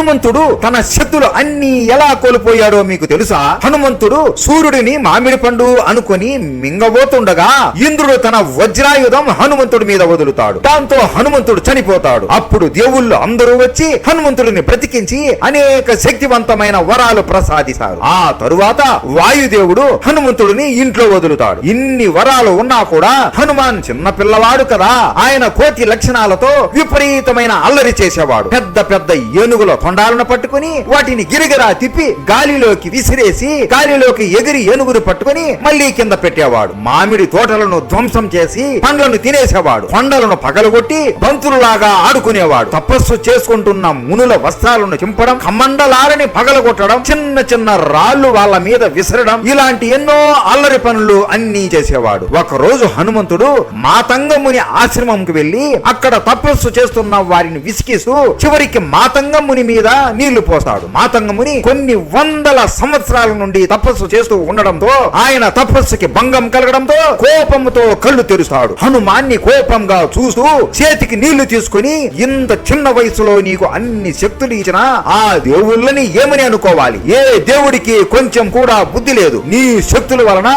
హనుమంతుడు తన శక్తులు అన్ని ఎలా కోల్పోయాడో మీకు తెలుసా? హనుమంతుడు సూర్యుడిని మామిడి పండు అనుకుని మింగబోతుండగా ఇంద్రుడు తన వజ్రాయుధం హనుమంతుడి మీద వదులుతాడు. దాంతో హనుమంతుడు చనిపోతాడు. అప్పుడు దేవుళ్ళు అందరూ వచ్చి హనుమంతుడిని బ్రతికించి అనేక శక్తివంతమైన వరాలు ప్రసాదిస్తారు. ఆ తరువాత వాయుదేవుడు హనుమంతుడిని ఇంట్లో వదులుతాడు. ఇన్ని వరాలు ఉన్నా కూడా హనుమాన్ చిన్న పిల్లవాడు కదా, ఆయన కోతి లక్షణాలతో విపరీతమైన అల్లరి చేసేవాడు. పెద్ద పెద్ద ఏనుగుల తొండాలను పట్టుకుని వాటిని గిరిగిరా తిప్పి గాలిలోకి విసిరేసి గాలిలోకి ఎగిరి ఏనుగును పట్టుకుని మళ్లీ కింద పెట్టేవాడు. మామిడి తోటలను ధ్వంసం చేసి పండ్లను తినేసేవాడు. కొండలను పగలగొట్టి బంతులులాగా ఆడుకునేవాడు. తపస్సు చేసుకుంటున్న మునుల వస్త్రాలను చింపడం, కమండలాలని పగలగొట్టడం, చిన్న చిన్న రాళ్లు వాళ్ళ మీద విసరడం, ఇలాంటి ఎన్నో అల్లరి పనులు అన్ని చేసేవాడు. ఒక రోజు హనుమంతుడు మాతంగముని ఆశ్రమంకి వెళ్లి అక్కడ తపస్సు చేస్తున్న వారిని విసిగిస్తూ చివరికి మాతంగముని మీద నీళ్లు పోస్తాడు. మాతంగముని కొన్ని వందల సంవత్సరాల నుండి తపస్సు చేస్తూ ఉండడంతో ఆయన తపస్సుకి భంగం కలగడంతో కోపంతో కళ్ళు తెరుస్తాడు. హనుమాన్ని కోపంగా చూస్తూ చేతికి నీళ్లు తీసుకుని, ఇంత చిన్న వయసులో నీకు అన్ని శక్తులు ఇచ్చిన ఆ దేవుళ్ళని ఏమని అనుకోవాలి? ఏ దేవుడికి కొంచెం కూడా బుద్ధి లేదు. నీ శక్తుల వలన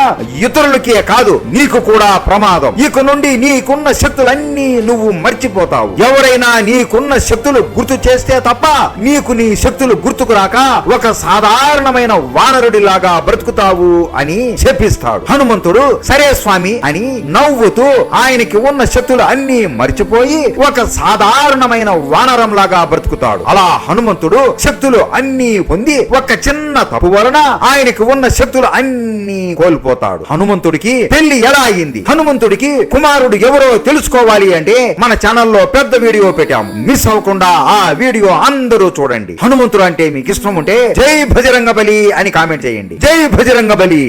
ఇతరులకే కాదు నీకు కూడా ప్రమాదం. ఇక నుండి నీకున్న శక్తులన్నీ నువ్వు మర్చిపోతావు. ఎవరైనా నీకున్న శక్తులు గుర్తు చేస్తే తప్ప నీకు నీ శక్తులు గుర్తుకు రాక ఒక సాధారణమైన వానరుడిలాగా బ్రతుకుతావు అని చెప్పిస్తాడు. హనుమంతుడు సరే స్వామి అని నవ్వుతూ ఆయనకి ఉన్న శక్తులు అన్ని మర్చిపోయి ఒక సాధారణమైన వానరంలాగా బ్రతుకుతాడు. అలా హనుమంతుడు శక్తులు అన్ని పొంది ఒక చిన్న తప్పు వలన ఆయనకి ఉన్న శక్తులు అన్ని కోల్పోతాడు. హనుమంతుడికి పెళ్లి ఎలా అయింది, హనుమంతుడికి కుమారుడు ఎవరో తెలుసుకోవాలి అంటే మన ఛానల్లో పెద్ద వీడియో పెట్టాము. మిస్ అవ్వకుండా ఆ వీడియో అందరూ చూడండి. హనుమంతుడు అంటే మీకు ఇష్టం ఉంటే జై బజరంగబలి అని కామెంట్ చేయండి. జై బజరంగబలి.